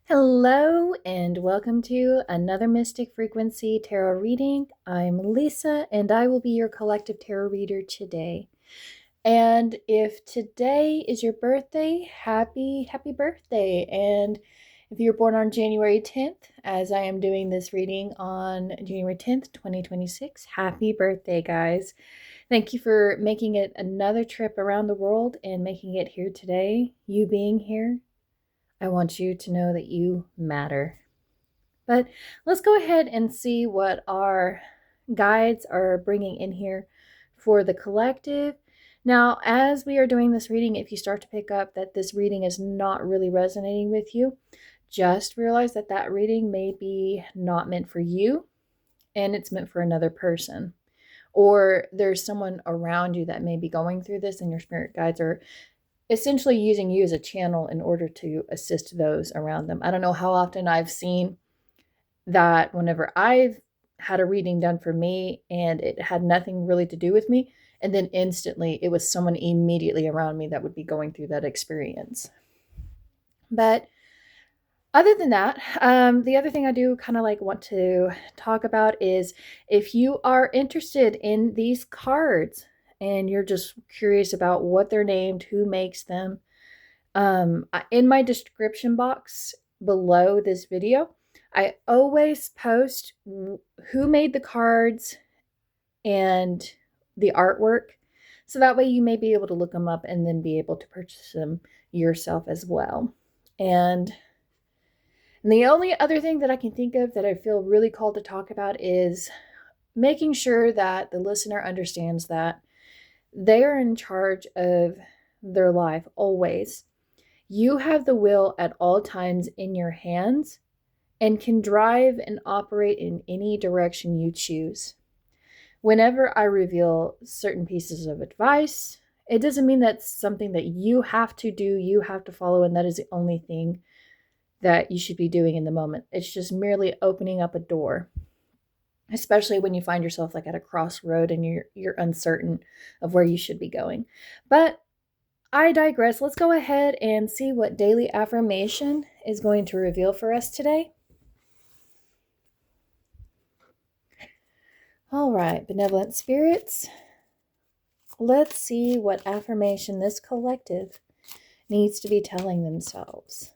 Hello and welcome to another Mystic Frequency Tarot reading. I'm Lisa and I will be your collective tarot reader today. And if today is your birthday, happy birthday. And if you're born on January 10th, as I am doing this reading on January 10th, 2026, happy birthday, guys. Thank you for making it another trip around the world and making it here today. You being here, I want you to know that you matter. But let's go ahead and see what our guides are bringing in here for the collective. Now, as we are doing this reading, if you start to pick up that this reading is not really resonating with you, just realize that that reading may be not meant for you and it's meant for another person. Or there's someone around you that may be going through this and your spirit guides are essentially using you as a channel in order to assist those around them. I don't know how often I've seen that whenever I've had a reading done for me and it had nothing really to do with me, and then instantly it was someone immediately around me that would be going through that experience. But other than that, the other thing I do kind of want to talk about is if you are interested in these cards and you're just curious about what they're named, who makes them, in my description box below this video, I always post who made the cards and the artwork. So that way you may be able to look them up and then be able to purchase them yourself as well. And the only other thing that I can think of that I feel really called to talk about is making sure that the listener understands that they are in charge of their life always. You have the will at all times in your hands and can drive and operate in any direction you choose. Whenever I reveal certain pieces of advice, it doesn't mean that's something that you have to do, you have to follow, and that is the only thing that you should be doing in the moment. It's just merely opening up a door, especially when you find yourself at a crossroad and you're uncertain of where you should be going. But I digress. Let's go ahead and see what daily affirmation is going to reveal for us today. All right, benevolent spirits, let's see what affirmation this collective needs to be telling themselves.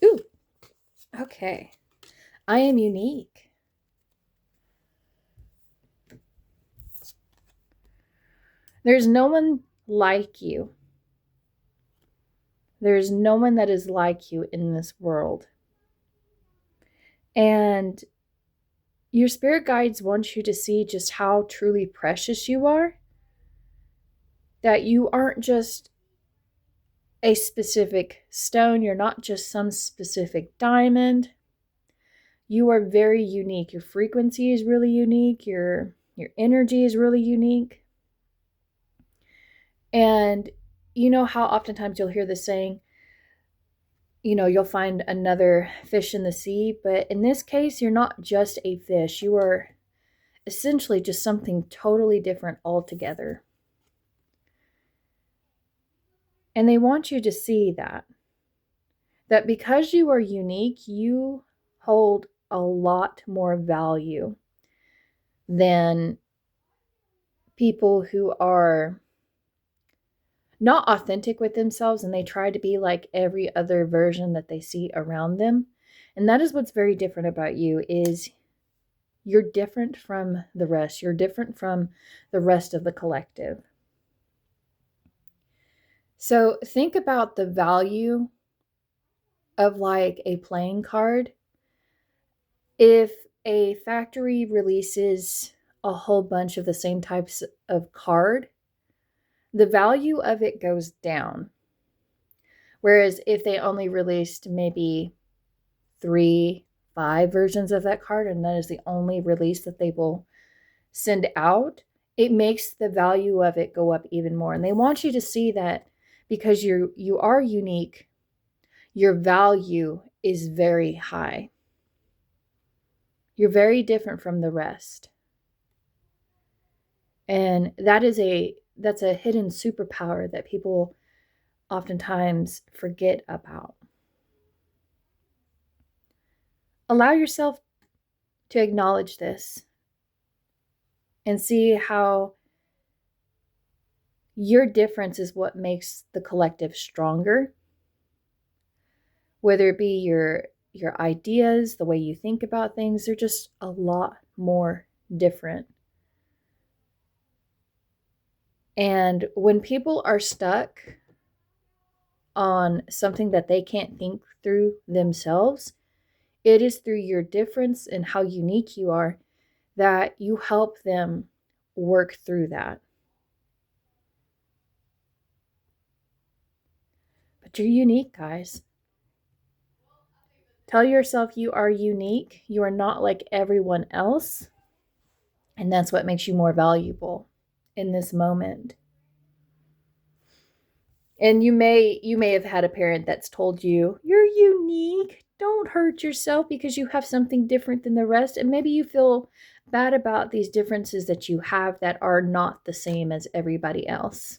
Ooh, okay. I am unique. There's no one like you. There's no one that is like you in this world. And your spirit guides want you to see just how truly precious you are. That you aren't just a specific stone. You're not just some specific diamond. You are very unique. Your frequency is really unique. Your energy is really unique. And you know how oftentimes you'll hear the saying, you'll find another fish in the sea, but in this case, you're not just a fish. You are essentially just something totally different altogether. And they want you to see that because you are unique, you hold a lot more value than people who are not authentic with themselves and they try to be like every other version that they see around them. And that is what's very different about you, is you're different from the rest. You're different from the rest of the collective. So think about the value of a playing card. If a factory releases a whole bunch of the same types of card, the value of it goes down. Whereas if they only released maybe 3, 5 versions of that card, and that is the only release that they will send out, it makes the value of it go up even more. And they want you to see that because you are unique, your value is very high. You're very different from the rest. And that's a hidden superpower that people oftentimes forget about. Allow yourself to acknowledge this and see how your difference is what makes the collective stronger, whether it be your ideas, the way you think about things, they're just a lot more different. And when people are stuck on something that they can't think through themselves, it is through your difference and how unique you are that you help them work through that. But you're unique, guys. Tell yourself you are unique. You are not like everyone else. And that's what makes you more valuable in this moment. And you may have had a parent that's told you, you're unique. Don't hurt yourself because you have something different than the rest. And maybe you feel bad about these differences that you have that are not the same as everybody else.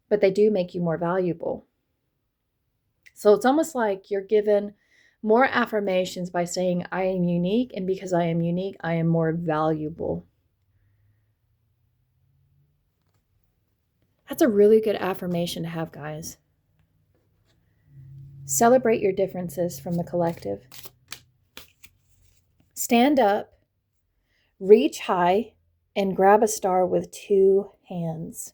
But they do make you more valuable. So it's almost like you're given more affirmations by saying, I am unique. And because I am unique, I am more valuable. That's a really good affirmation to have, guys. Celebrate your differences from the collective. Stand up, reach high, and grab a star with 2 hands.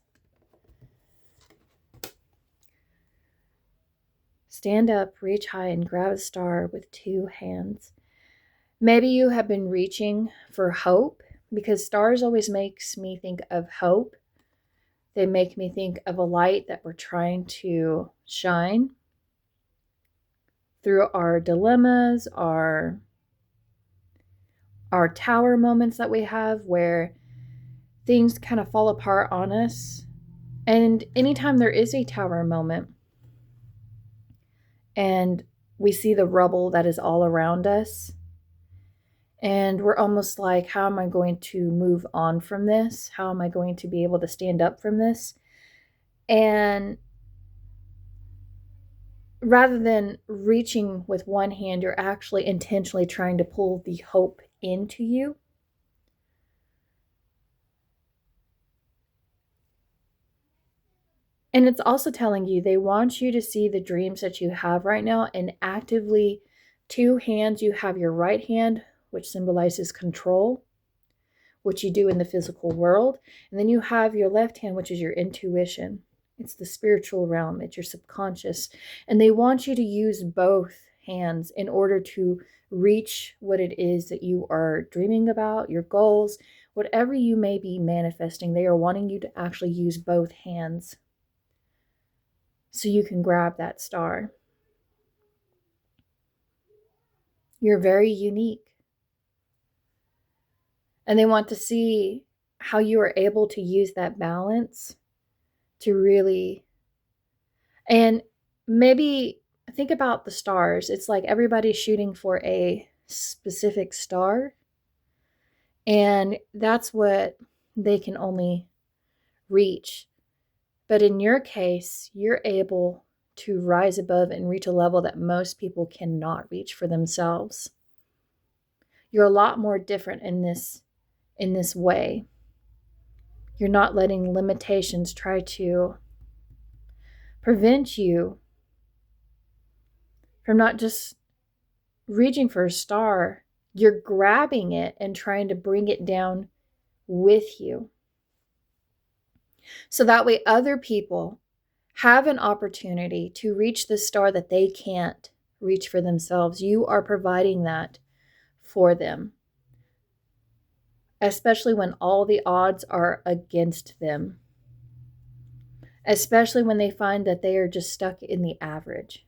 Stand up, reach high, and grab a star with 2 hands. Maybe you have been reaching for hope, because stars always makes me think of hope. They make me think of a light that we're trying to shine through our dilemmas, our tower moments that we have where things kind of fall apart on us. And anytime there is a tower moment and we see the rubble that is all around us, and we're almost like, how am I going to move on from this? How am I going to be able to stand up from this? And rather than reaching with one hand, you're actually intentionally trying to pull the hope into you. And it's also telling you they want you to see the dreams that you have right now and actively 2 hands. You have your right hand, which symbolizes control, which you do in the physical world. And then you have your left hand, which is your intuition. It's the spiritual realm. It's your subconscious. And they want you to use both hands in order to reach what it is that you are dreaming about, your goals, whatever you may be manifesting. They are wanting you to actually use both hands so you can grab that star. You're very unique. And they want to see how you are able to use that balance to really, and maybe think about the stars. It's like everybody's shooting for a specific star, and that's what they can only reach. But in your case, you're able to rise above and reach a level that most people cannot reach for themselves. You're a lot more different in this way. You're not letting limitations try to prevent you from not just reaching for a star, you're grabbing it and trying to bring it down with you. So that way other people have an opportunity to reach the star that they can't reach for themselves. You are providing that for them, especially when all the odds are against them, especially when they find that they are just stuck in the average.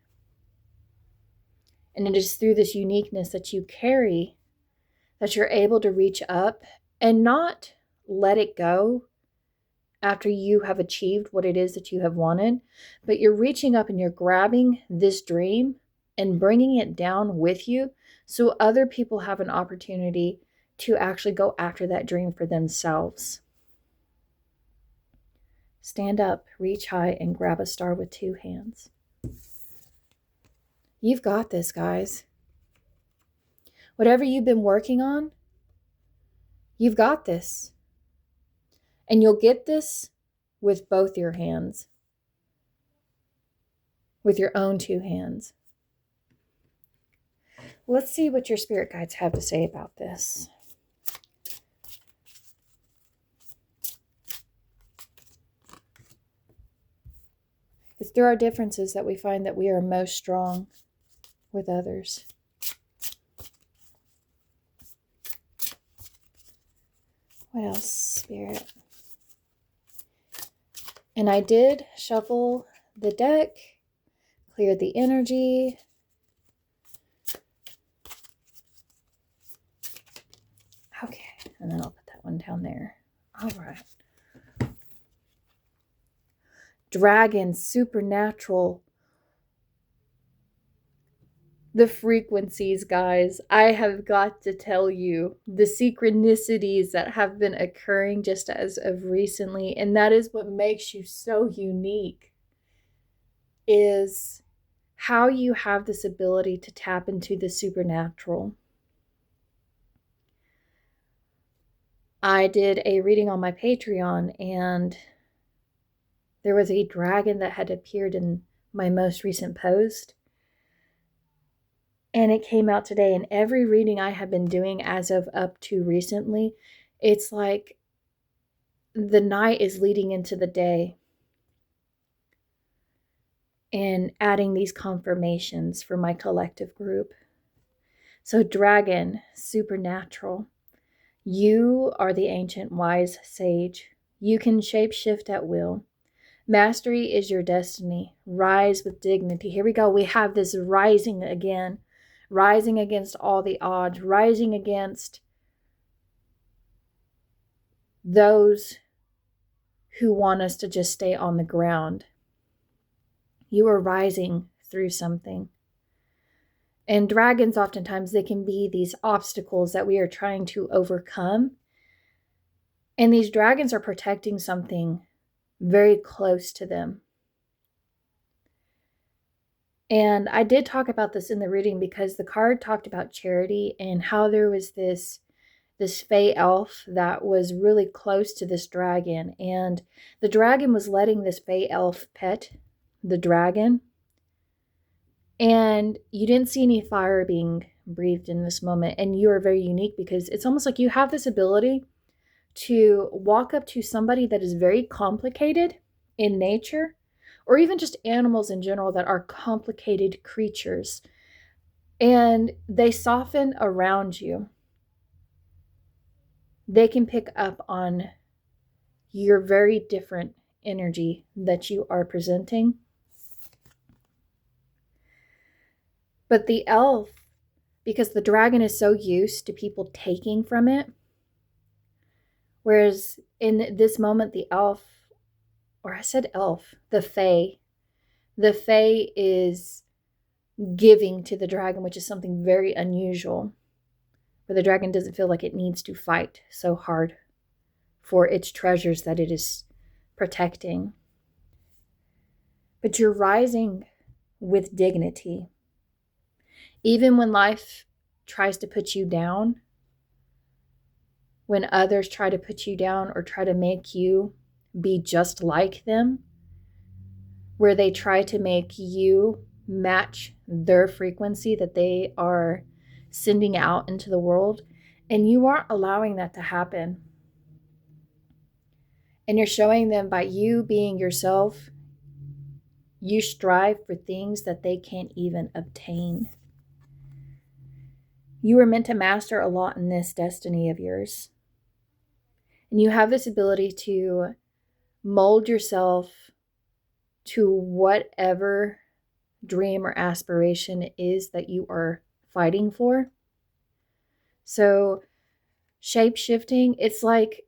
And it is through this uniqueness that you carry that you're able to reach up and not let it go after you have achieved what it is that you have wanted, but you're reaching up and you're grabbing this dream and bringing it down with you so other people have an opportunity to actually go after that dream for themselves. stand up, reach high, and grab a star with 2 hands. You've got this, guys. Whatever you've been working on, you've got this. And you'll get this with both your hands, with your own 2 hands. Let's see what your spirit guides have to say about this. It's through our differences that we find that we are most strong with others. What else, Spirit? And I did shuffle the deck, clear the energy. Okay, and then I'll put that one down there. All right. Dragon, supernatural. The frequencies, guys. I have got to tell you the synchronicities that have been occurring just as of recently, and that is what makes you so unique, is how you have this ability to tap into the supernatural. I did a reading on my Patreon, and there was a dragon that had appeared in my most recent post. And it came out today, and every reading I have been doing as of up to recently, it's like the night is leading into the day and adding these confirmations for my collective group. So dragon, supernatural. You are the ancient wise sage. You can shapeshift at will. Mastery is your destiny. Rise with dignity. Here we go. We have this rising again. Rising against all the odds, rising against those who want us to just stay on the ground. You are rising through something. And dragons, oftentimes, they can be these obstacles that we are trying to overcome. And these dragons are protecting something very close to them. And I did talk about this in the reading because the card talked about charity and how there was this fey elf that was really close to this dragon. And the dragon was letting this fey elf pet the dragon. And you didn't see any fire being breathed in this moment. And you are very unique because it's almost like you have this ability to walk up to somebody that is very complicated in nature, or even just animals in general that are complicated creatures, and they soften around you. They can pick up on your very different energy that you are presenting. But the elf, because the dragon is so used to people taking from it, whereas in this moment, the elf, or I said elf, the fae is giving to the dragon, which is something very unusual, where the dragon doesn't feel like it needs to fight so hard for its treasures that it is protecting. But you're rising with dignity. Even when life tries to put you down, when others try to put you down or try to make you be just like them, where they try to make you match their frequency that they are sending out into the world, and you aren't allowing that to happen. And you're showing them by you being yourself, you strive for things that they can't even obtain. You were meant to master a lot in this destiny of yours. And you have this ability to mold yourself to whatever dream or aspiration it is that you are fighting for. So shape-shifting, it's like,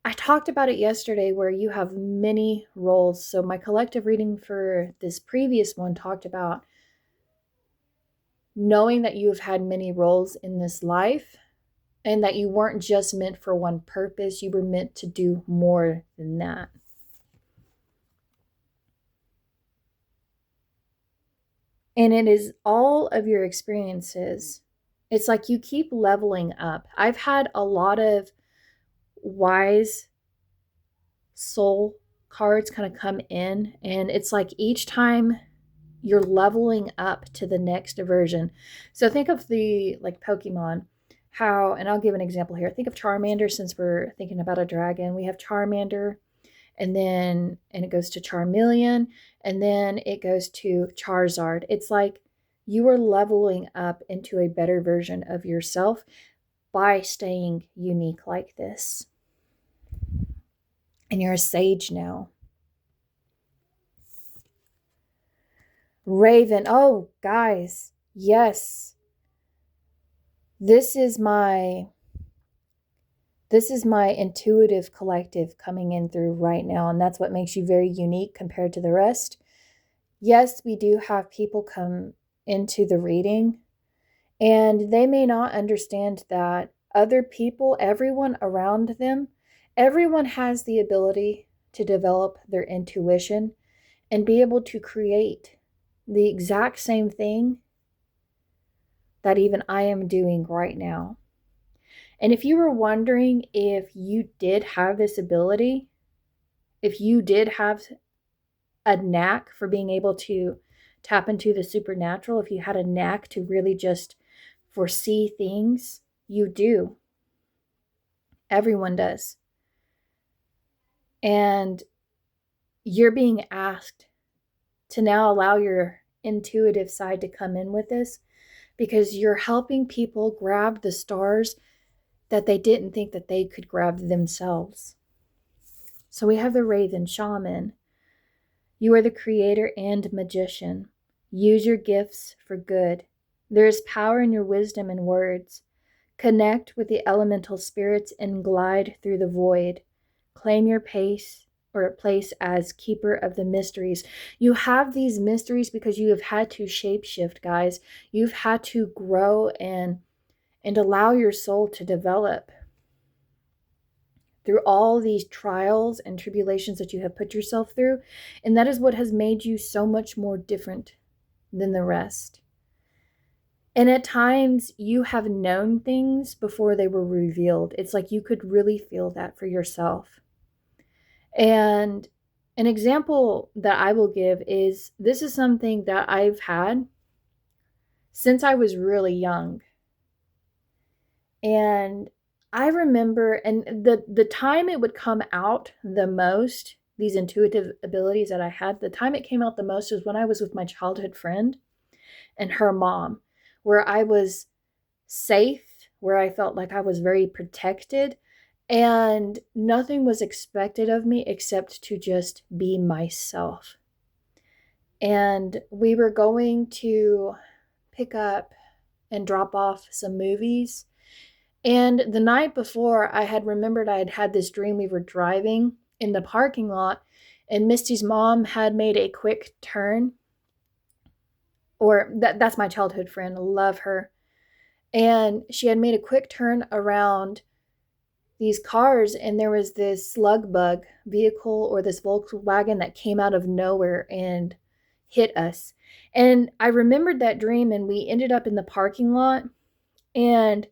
I talked about it yesterday where you have many roles. So my collective reading for this previous one talked about knowing that you have had many roles in this life and that you weren't just meant for one purpose. You were meant to do more than that. And it is all of your experiences. It's like you keep leveling up. I've had a lot of wise soul cards kind of come in, and it's like each time you're leveling up to the next version. So think of the like Pokemon, how, and I'll give an example here. Think of Charmander, since we're thinking about a dragon. We have Charmander, and it goes to Charmeleon, and then it goes to Charizard. It's like you are leveling up into a better version of yourself by staying unique like this. And you're a sage now. Raven. Oh, guys. Yes. This is my intuitive collective coming in through right now, and that's what makes you very unique compared to the rest. Yes, we do have people come into the reading, and they may not understand that other people, everyone around them, everyone has the ability to develop their intuition and be able to create the exact same thing that even I am doing right now. And if you were wondering if you did have this ability, if you did have a knack for being able to tap into the supernatural, if you had a knack to really just foresee things, you do. Everyone does. And you're being asked to now allow your intuitive side to come in with this, because you're helping people grab the stars that they didn't think that they could grab themselves. So we have the Raven Shaman. You are the creator and magician. Use your gifts for good. There is power in your wisdom and words. Connect with the elemental spirits and glide through the void. Claim your place as keeper of the mysteries. You have these mysteries because you have had to shapeshift, guys. You've had to grow and allow your soul to develop through all these trials and tribulations that you have put yourself through. And that is what has made you so much more different than the rest. And at times you have known things before they were revealed. It's like you could really feel that for yourself. And an example that I will give is, this is something that I've had since I was really young. And I remember, and the time it would come out the most, these intuitive abilities that I had, the time it came out the most was when I was with my childhood friend and her mom, where I was safe, where I felt like I was very protected, and nothing was expected of me except to just be myself. And we were going to pick up and drop off some movies. And the night before, I had remembered I had had this dream. We were driving in the parking lot, and Misty's mom had made a quick turn. Or that's my childhood friend. I love her. And she had made a quick turn around these cars, and there was this slug bug vehicle, or this Volkswagen, that came out of nowhere and hit us. And I remembered that dream, and we ended up in the parking lot, and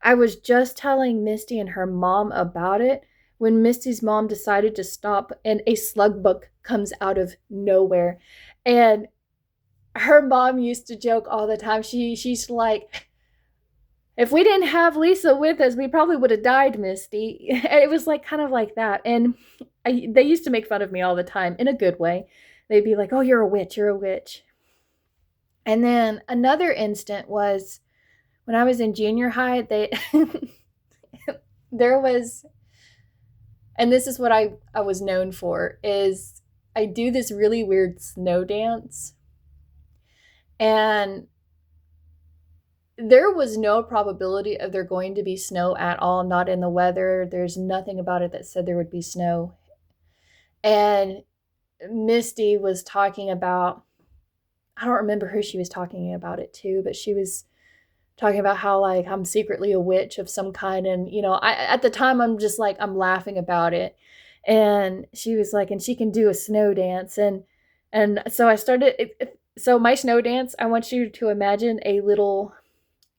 I was just telling Misty and her mom about it when Misty's mom decided to stop, and a slug bug comes out of nowhere. And her mom used to joke all the time. She's like, if we didn't have Lisa with us, we probably would have died, Misty. And it was like kind of like that. And they used to make fun of me all the time in a good way. They'd be like, oh, you're a witch, you're a witch. And then another instant was when I was in junior high, there was, and this is what I was known for, is I do this really weird snow dance. And there was no probability of there going to be snow at all, not in the weather. There's nothing about it that said there would be snow. And Misty was talking about, I don't remember who she was talking about it to, but she was talking about how, like, I'm secretly a witch of some kind. And, you know, at the time, I'm just like, I'm laughing about it. And she was like, and she can do a snow dance. And so I started, So my snow dance, I want you to imagine a little,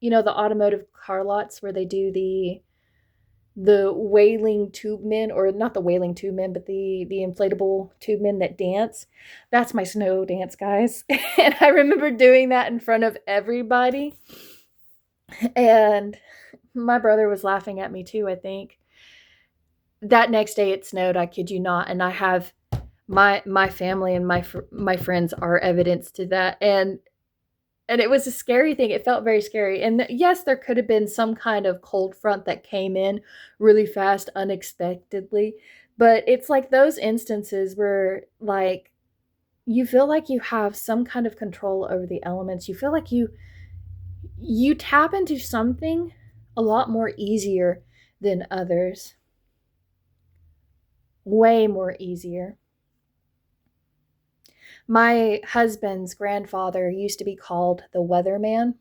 the automotive car lots where they do the wailing tube men, or not the wailing tube men, but the inflatable tube men that dance. That's my snow dance, guys. And I remember doing that in front of everybody. And my brother was laughing at me too, I think. That next day it snowed, I kid you not, and I have my family and my friends are evidence to that. And it was a scary thing. It felt very scary. And yes, there could have been some kind of cold front that came in really fast, unexpectedly. But it's like those instances where, like, you feel like you have some kind of control over the elements. You feel like you tap into something a lot more easier than others. Way more easier. My husband's grandfather used to be called the weatherman.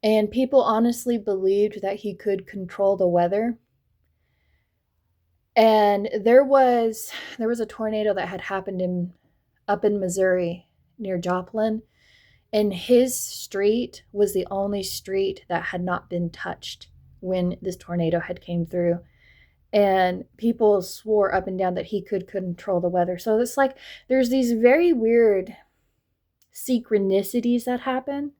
And people honestly believed that he could control the weather. And there was a tornado that had happened up in Missouri near Joplin, and his street was the only street that had not been touched when this tornado had came through. And people swore up and down that he could control the weather. So it's like there's these very weird synchronicities that happen,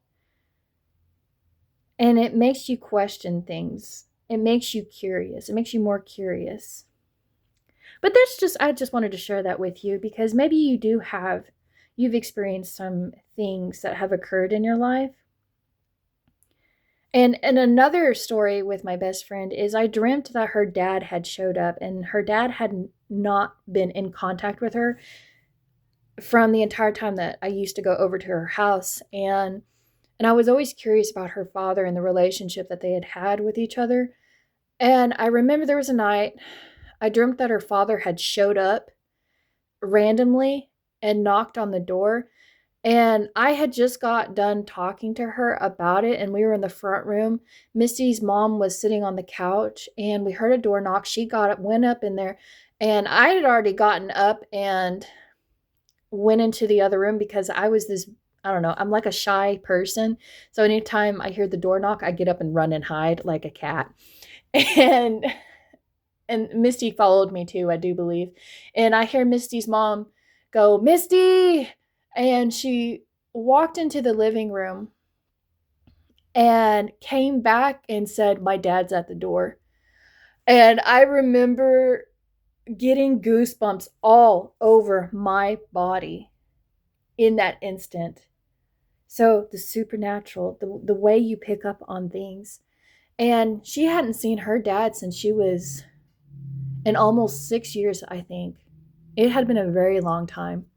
and it makes you question things. It makes you curious. It makes you more curious. But I just wanted to share that with you because maybe you've experienced some things that have occurred in your life. And another story with my best friend is I dreamt that her dad had showed up, and her dad had not been in contact with her from the entire time that I used to go over to her house. And I was always curious about her father and the relationship that they had had with each other. And I remember there was a night I dreamt that her father had showed up randomly and knocked on the door. And I had just got done talking to her about it, and we were in the front room. Misty's mom was sitting on the couch, and we heard a door knock. She got up, went up in there, and I had already gotten up and went into the other room because I was this, I don't know, I'm like a shy person. So anytime I hear the door knock, I get up and run and hide like a cat. And and Misty followed me too, I do believe. And I hear Misty's mom go, "Misty!" And she walked into the living room and came back and said, "My dad's at the door." And I remember getting goosebumps all over my body in that instant. So the supernatural, the way you pick up on things. And she hadn't seen her dad since she was in almost 6 years, I think. It had been a very long time.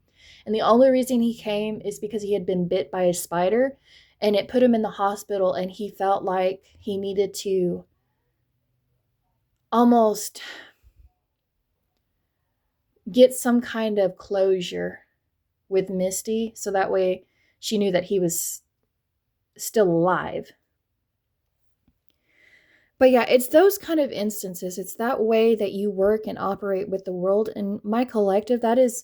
And the only reason he came is because he had been bit by a spider and it put him in the hospital, and he felt like he needed to almost get some kind of closure with Misty so that way she knew that he was still alive. But yeah, it's those kind of instances. It's that way that you work and operate with the world. And my collective, that is,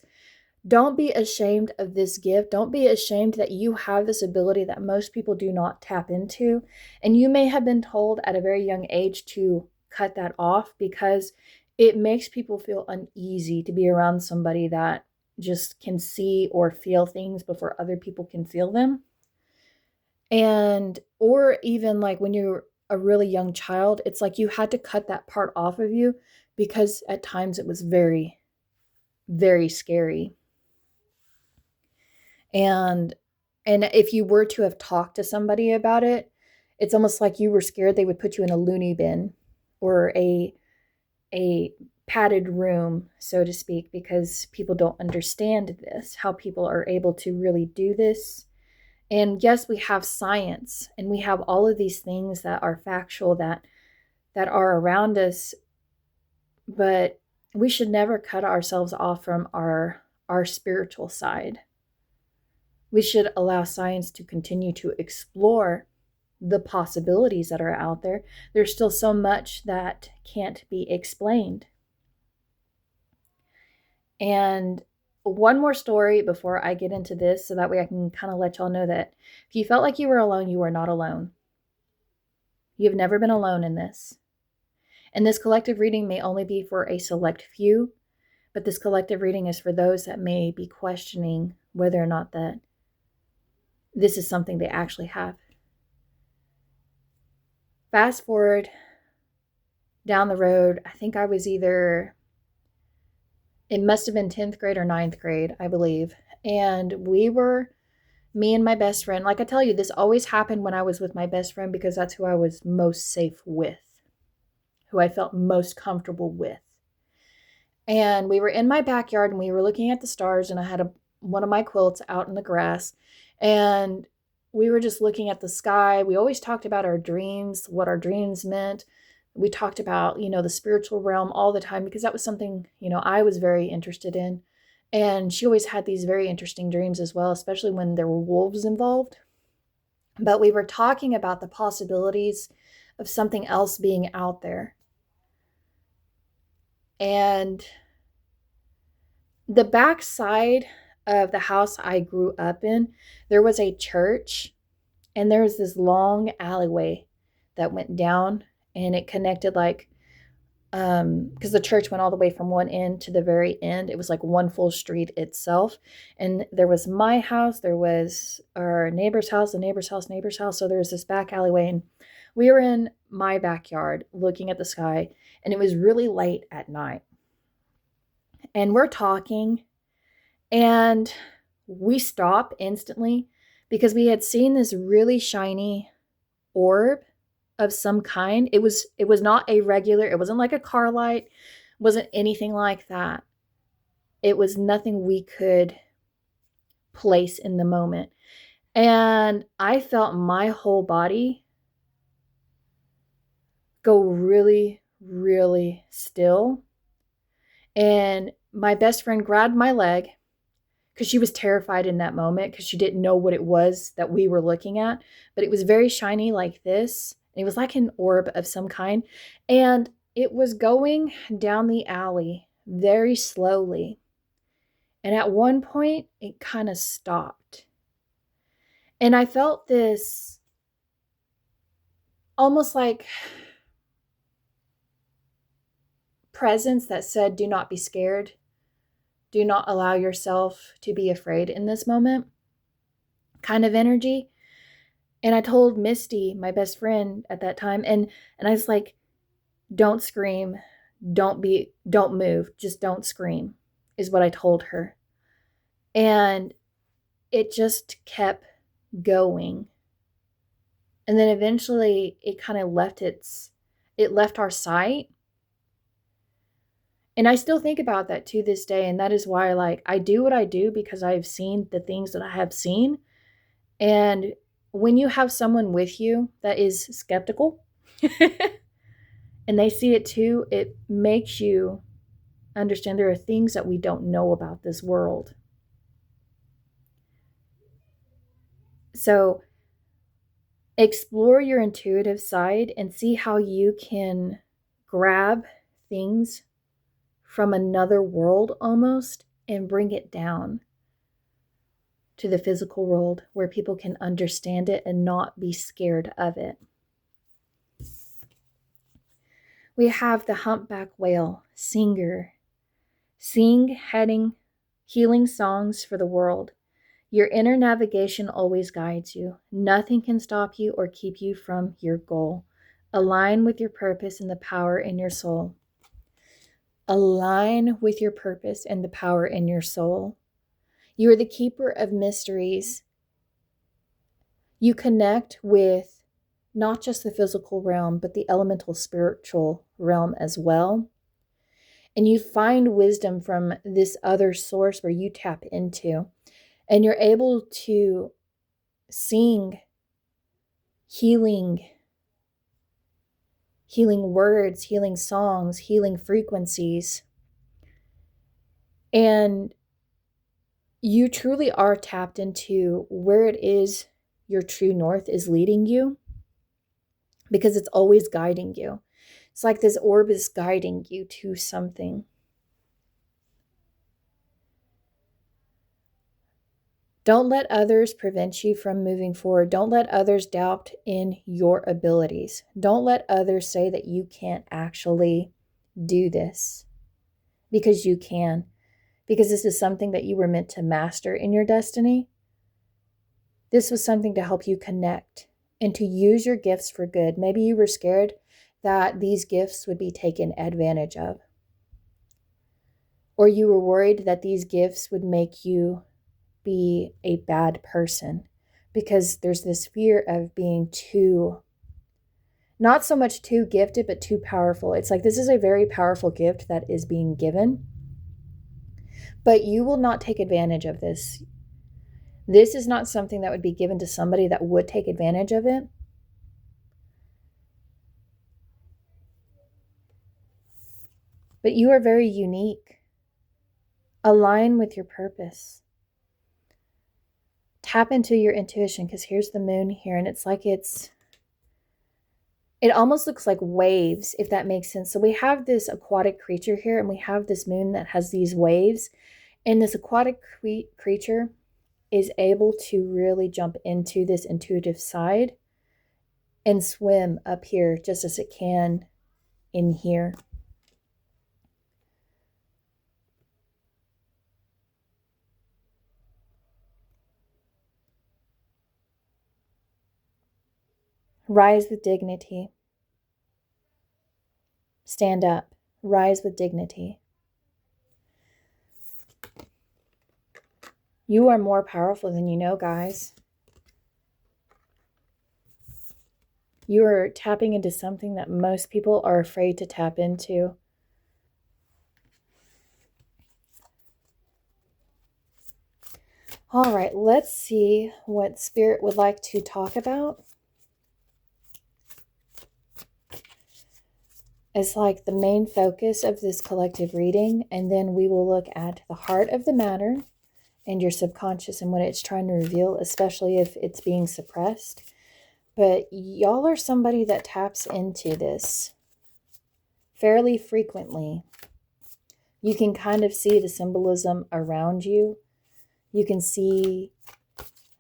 don't be ashamed of this gift. Don't be ashamed that you have this ability that most people do not tap into. And you may have been told at a very young age to cut that off because it makes people feel uneasy to be around somebody that just can see or feel things before other people can feel them. And, or even like when you're a really young child, it's like you had to cut that part off of you because at times it was very, very scary. And if you were to have talked to somebody about it, it's almost like you were scared they would put you in a loony bin or a padded room, so to speak, because people don't understand this, how people are able to really do this. And yes, we have science and we have all of these things that are factual that are around us, but we should never cut ourselves off from our spiritual side. We should allow science to continue to explore the possibilities that are out there. There's still so much that can't be explained. And one more story before I get into this, so that way I can kind of let y'all know that if you felt like you were alone, you are not alone. You've never been alone in this. And this collective reading may only be for a select few, but this collective reading is for those that may be questioning whether or not that this is something they actually have. Fast forward down the road, I think I was either, it must have been 10th grade or 9th grade, I believe. And me and my best friend, like I tell you, this always happened when I was with my best friend because that's who I was most safe with, who I felt most comfortable with. And we were in my backyard and we were looking at the stars, and I had one of my quilts out in the grass, and we were just looking at the sky. We always talked about our dreams, what our dreams meant. We talked about, the spiritual realm all the time because that was something, I was very interested in. And she always had these very interesting dreams as well, especially when there were wolves involved. But we were talking about the possibilities of something else being out there. And the back side of the house I grew up in, there was a church, and there was this long alleyway that went down, and it connected because the church went all the way from one end to the very end. It was like one full street itself. And there was my house, there was our neighbor's house, the neighbor's house, neighbor's house. So there was this back alleyway, and we were in my backyard looking at the sky, and it was really late at night. And we're talking, and we stop instantly because we had seen this really shiny orb of some kind. It was not a regular, it wasn't like a car light, wasn't anything like that. It was nothing we could place in the moment. And I felt my whole body go really, really still. And my best friend grabbed my leg because she was terrified in that moment because she didn't know what it was that we were looking at. But it was very shiny like this. It was like an orb of some kind. And it was going down the alley very slowly. And at one point, it kind of stopped. And I felt this almost like presence that said, do not be scared. Do not allow yourself to be afraid in this moment kind of energy. And I told Misty, my best friend at that time, and I was like, don't scream, don't move, just don't scream, is what I told her. And it just kept going. And then eventually it kind of left our sight. And I still think about that to this day. And that is why, I do what I do because I've seen the things that I have seen. And when you have someone with you that is skeptical and they see it too, it makes you understand there are things that we don't know about this world. So explore your intuitive side and see how you can grab things from another world almost and bring it down to the physical world where people can understand it and not be scared of it. We have the humpback whale, singer. Sing healing songs for the world. Your inner navigation always guides you. Nothing can stop you or keep you from your goal. Align with your purpose and the power in your soul. Align with your purpose and the power in your soul. You are the keeper of mysteries. You connect with not just the physical realm, but the elemental spiritual realm as well. And you find wisdom from this other source where you tap into. And you're able to sing healing words, healing songs, healing frequencies. And you truly are tapped into where it is your true north is leading you, because it's always guiding you. It's like this orb is guiding you to something. Don't let others prevent you from moving forward. Don't let others doubt in your abilities. Don't let others say that you can't actually do this, because you can. Because this is something that you were meant to master in your destiny. This was something to help you connect and to use your gifts for good. Maybe you were scared that these gifts would be taken advantage of. Or you were worried that these gifts would make you be a bad person, because there's this fear of being too, not so much too gifted, but too powerful. It's like, this is a very powerful gift that is being given, but you will not take advantage of this. This is not something that would be given to somebody that would take advantage of it. But you are very unique. Align with your purpose. Tap into your intuition, because here's the moon here, and it's like it almost looks like waves, if that makes sense. So we have this aquatic creature here, and we have this moon that has these waves, and this aquatic creature is able to really jump into this intuitive side and swim up here just as it can in here. Rise with dignity. Stand up. Rise with dignity. You are more powerful than you know, guys. You are tapping into something that most people are afraid to tap into. All right, let's see what Spirit would like to talk about. It's like the main focus of this collective reading, and then we will look at the heart of the matter and your subconscious and what it's trying to reveal, especially if it's being suppressed. But y'all are somebody that taps into this fairly frequently. You can kind of see the symbolism around you. You can see,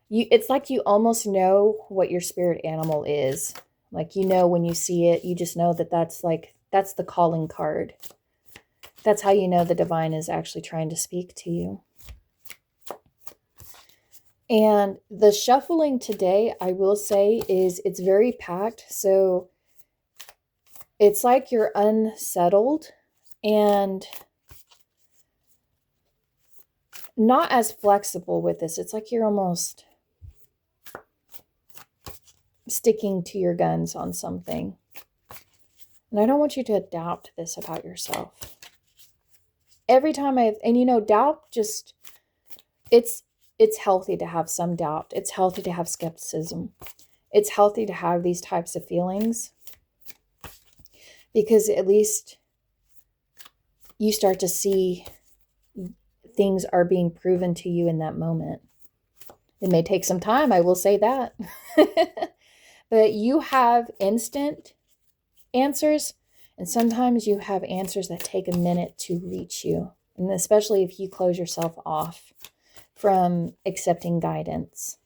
it's like you almost know what your spirit animal is. Like, you know, when you see it, you just know that that's the calling card. That's how you know the divine is actually trying to speak to you. And the shuffling today, I will say, is it's very packed. So it's like you're unsettled and not as flexible with this. It's like you're almost sticking to your guns on something. And I don't want you to doubt this about yourself. Every time doubt just, it's healthy to have some doubt. It's healthy to have skepticism. It's healthy to have these types of feelings, because at least you start to see things are being proven to you in that moment. It may take some time, I will say that. But you have instant answers, and sometimes you have answers that take a minute to reach you. And especially if you close yourself off from accepting guidance.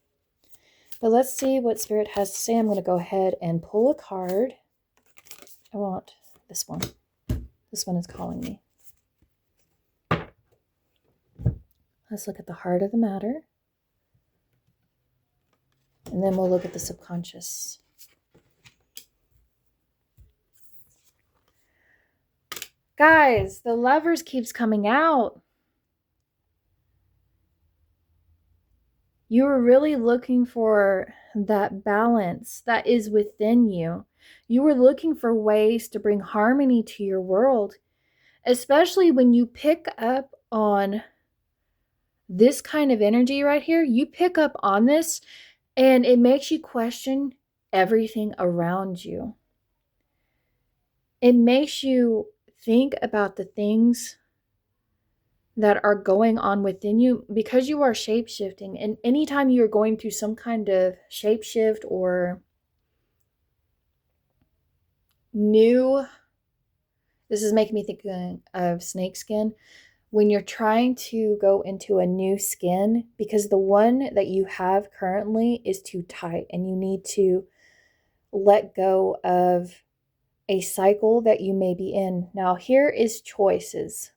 But let's see what Spirit has to say. I'm going to go ahead and pull a card. I want this one. This one is calling me. Let's look at the heart of the matter. And then we'll look at the subconscious. Guys, the Lovers keeps coming out. You were really looking for that balance that is within you. You were looking for ways to bring harmony to your world, especially when you pick up on this kind of energy right here. You pick up on this and it makes you question everything around you. It makes you think about the things that are going on within you, because you are shape-shifting. And anytime you're going through some kind of shape-shift or new, this is making me think of snakeskin. when you're trying to go into a new skin, because the one that you have currently is too tight and you need to let go of a cycle that you may be in. Now, here is choices.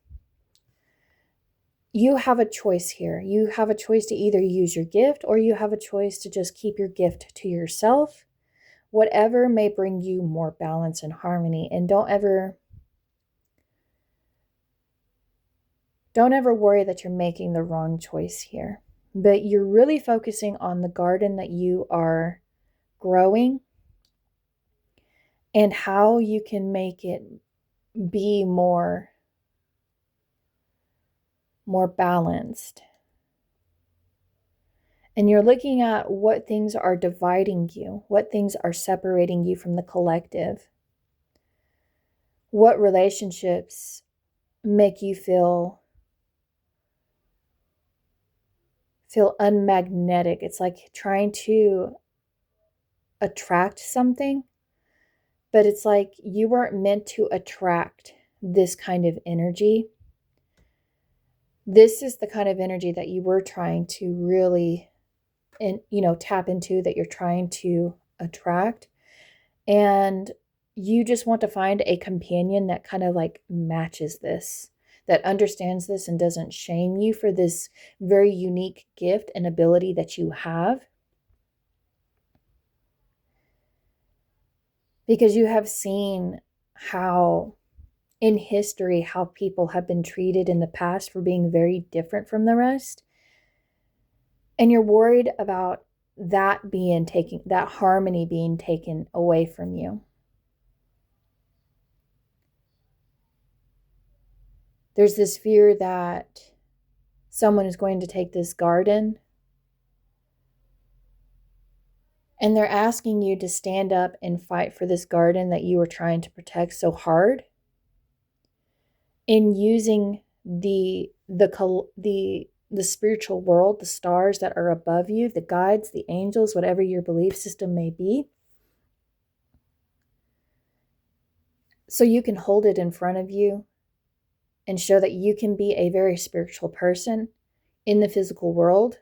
You have a choice here. You have a choice to either use your gift or you have a choice to just keep your gift to yourself. Whatever may bring you more balance and harmony. And don't ever worry that you're making the wrong choice here. But you're really focusing on the garden that you are growing and how you can make it be more balanced. And you're looking at what things are dividing you, what things are separating you from the collective, what relationships make you feel unmagnetic. It's like trying to attract something, but it's like you weren't meant to attract this kind of energy. This is the kind of energy that you were trying to really tap into, that you're trying to attract. And you just want to find a companion that kind of like matches this, that understands this and doesn't shame you for this very unique gift and ability that you have. Because you have seen how in history, how people have been treated in the past for being very different from the rest. And you're worried about that harmony being taken away from you. There's this fear that someone is going to take this garden and they're asking you to stand up and fight for this garden that you were trying to protect so hard, in using the spiritual world, the stars that are above you, the guides, the angels, whatever your belief system may be, so you can hold it in front of you and show that you can be a very spiritual person in the physical world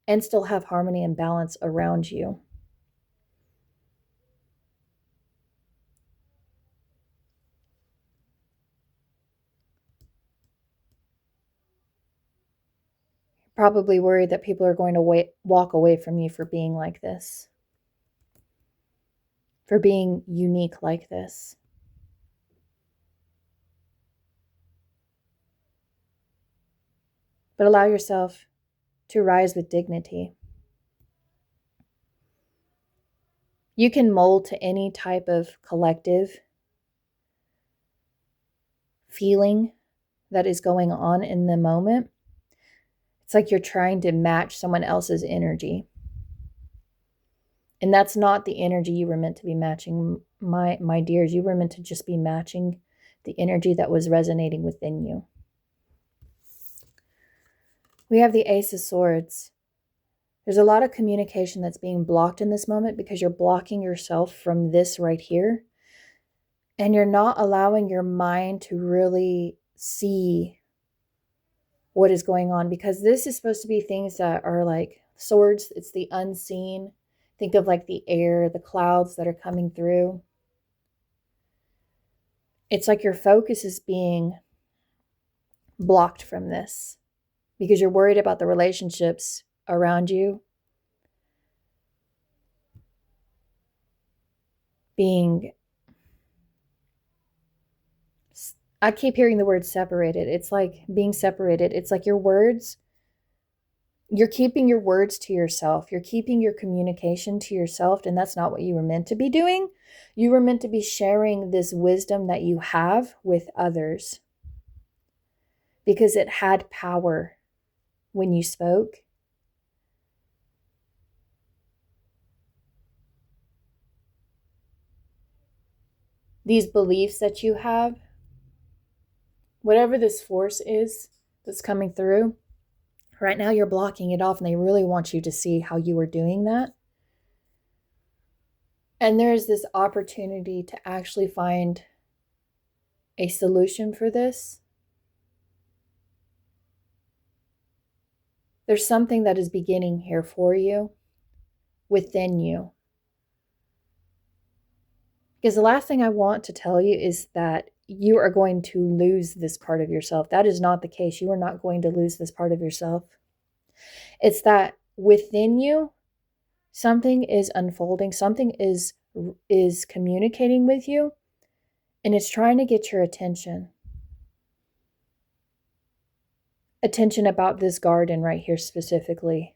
and still have harmony and balance around you. Probably worried that people are going to walk away from you for being like this, for being unique like this. But allow yourself to rise with dignity. You can mold to any type of collective feeling that is going on in the moment. It's like you're trying to match someone else's energy. And that's not the energy you were meant to be matching, my dears. You were meant to just be matching the energy that was resonating within you. We have the Ace of Swords. There's a lot of communication that's being blocked in this moment because you're blocking yourself from this right here. And you're not allowing your mind to really see what is going on, because this is supposed to be things that are like swords. It's the unseen. Think of like the air, the clouds that are coming through. It's like your focus is being blocked from this because you're worried about the relationships around you being, I keep hearing the word separated. It's like being separated. It's like your words, you're keeping your words to yourself. You're keeping your communication to yourself, and that's not what you were meant to be doing. You were meant to be sharing this wisdom that you have with others because it had power when you spoke. These beliefs that you have, whatever this force is that's coming through, right now you're blocking it off, and they really want you to see how you are doing that. And there is this opportunity to actually find a solution for this. There's something that is beginning here for you, within you. Because the last thing I want to tell you is that you are going to lose this part of yourself. That is not the case. You are not going to lose this part of yourself. It's that within you, something is unfolding, something is communicating with you, and it's trying to get your attention. Attention about this garden right here specifically.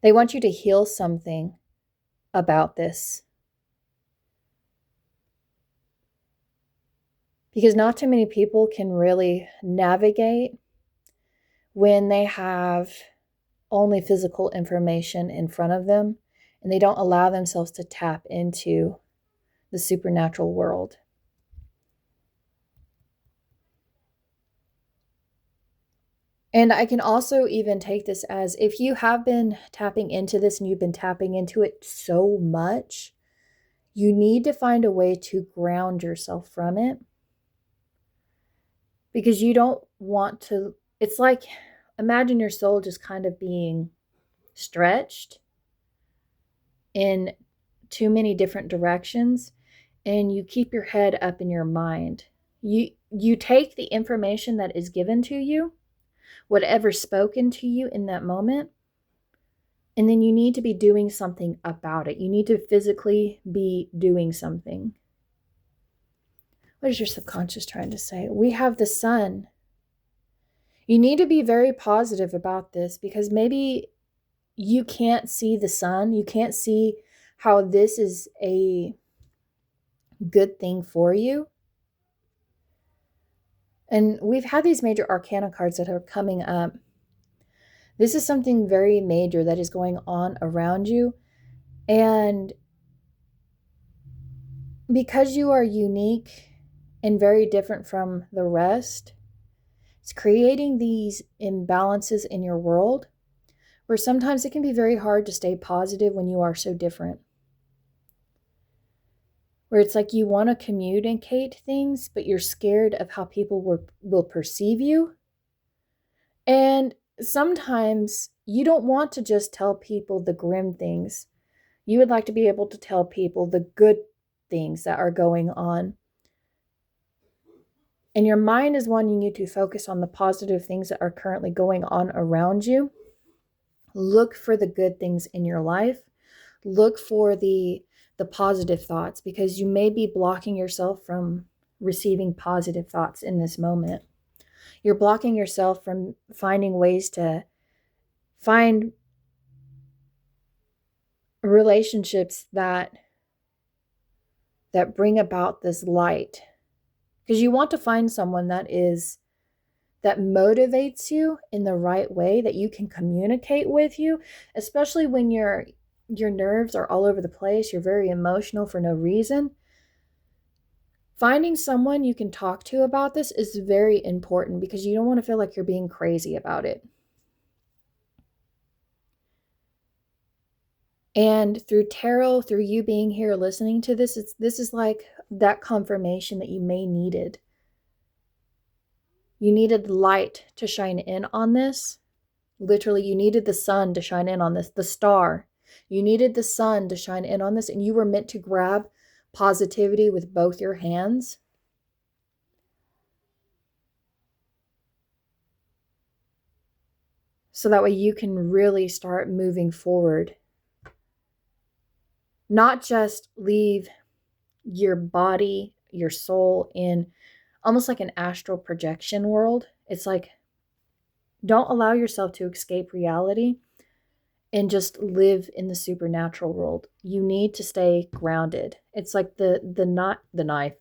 They want you to heal something about this. Because not too many people can really navigate when they have only physical information in front of them and they don't allow themselves to tap into the supernatural world. And I can also even take this as, if you have been tapping into this and you've been tapping into it so much, you need to find a way to ground yourself from it. Because you don't want to, it's like, imagine your soul just kind of being stretched in too many different directions, and you keep your head up in your mind. You take the information that is given to you, whatever's spoken to you in that moment, and then you need to be doing something about it. You need to physically be doing something. What is your subconscious trying to say? We have the sun. You need to be very positive about this, because maybe you can't see the sun. You can't see how this is a good thing for you. And we've had these major arcana cards that are coming up. This is something very major that is going on around you. And because you are unique and very different from the rest, it's creating these imbalances in your world where sometimes it can be very hard to stay positive when you are so different. Where it's like you want to communicate things, but you're scared of how people will perceive you. And sometimes you don't want to just tell people the grim things. You would like to be able to tell people the good things that are going on. And your mind is wanting you to focus on the positive things that are currently going on around you. Look for the good things in your life. Look for the positive thoughts, because you may be blocking yourself from receiving positive thoughts in this moment. You're blocking yourself from finding ways to find relationships that bring about this light. Because you want to find someone that motivates you in the right way, that you can communicate with you, especially when your nerves are all over the place, you're very emotional for no reason. Finding someone you can talk to about this is very important, because you don't want to feel like you're being crazy about it. And through tarot, through you being here listening to this, this is like that confirmation that you may needed. You needed light to shine in on this. Literally, you needed the sun to shine in on this, the star. You needed the sun to shine in on this, and you were meant to grab positivity with both your hands. So that way you can really start moving forward. Not just leave your body, your soul in almost like an astral projection world. It's like, don't allow yourself to escape reality and just live in the supernatural world. You need to stay grounded. It's like the knife.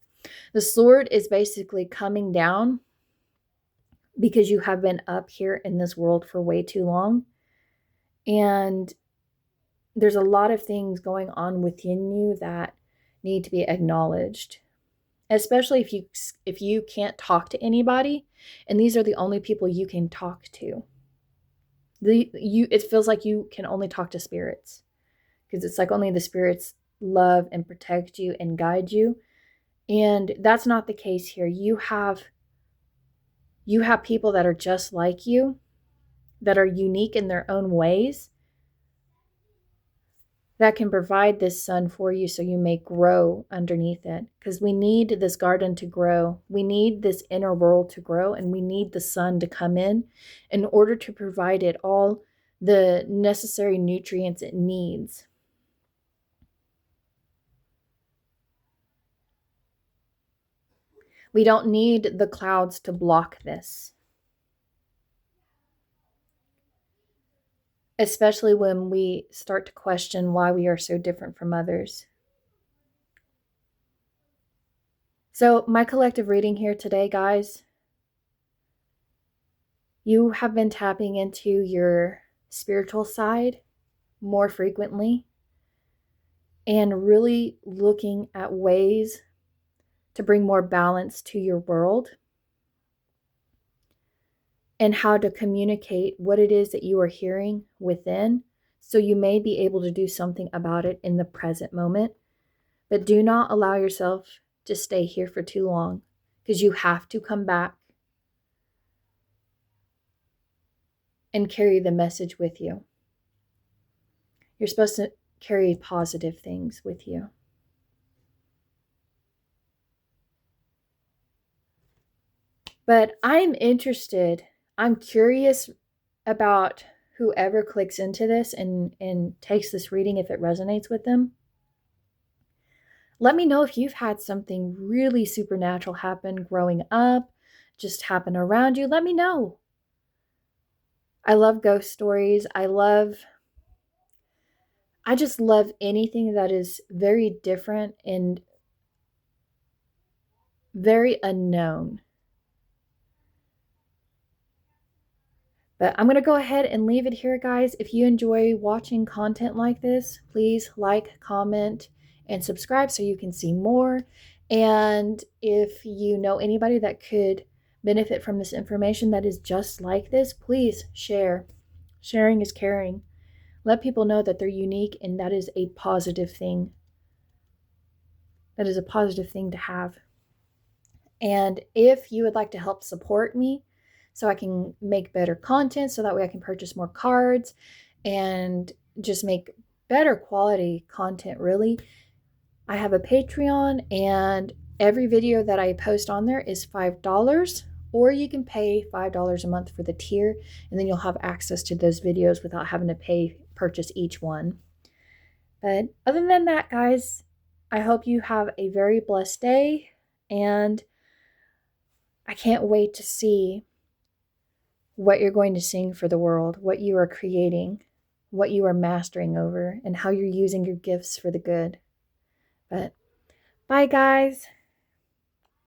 The sword is basically coming down because you have been up here in this world for way too long. And there's a lot of things going on within you that need to be acknowledged. Especially if you can't talk to anybody, and these are the only people you can talk to. It feels like you can only talk to spirits, because it's like only the spirits love and protect you and guide you. And that's not the case here. You have people that are just like you, that are unique in their own ways, that can provide this sun for you so you may grow underneath it. Because we need this garden to grow. We need this inner world to grow, and we need the sun to come in order to provide it all the necessary nutrients it needs. We don't need the clouds to block this, especially when we start to question why we are so different from others. So, my collective reading here today, guys, you have been tapping into your spiritual side more frequently and really looking at ways to bring more balance to your world and how to communicate what it is that you are hearing within, so you may be able to do something about it in the present moment. But do not allow yourself to stay here for too long, because you have to come back and carry the message with you. You're supposed to carry positive things with you. But I'm curious about whoever clicks into this and takes this reading, if it resonates with them. Let me know if you've had something really supernatural happen growing up, just happen around you. Let me know. I love ghost stories. I just love anything that is very different and very unknown. But I'm going to go ahead and leave it here, guys. If you enjoy watching content like this, please like, comment, and subscribe so you can see more. And if you know anybody that could benefit from this information that is just like this, please share. Sharing is caring. Let people know that they're unique, and that is a positive thing. That is a positive thing to have. And if you would like to help support me so I can make better content, so that way I can purchase more cards and just make better quality content, really, I have a Patreon, and every video that I post on there is $5, or you can pay $5 a month for the tier, and then you'll have access to those videos without having to purchase each one. But other than that, guys, I hope you have a very blessed day, and I can't wait to see what you're going to sing for the world, what you are creating, what you are mastering over, and how you're using your gifts for the good. But bye, guys.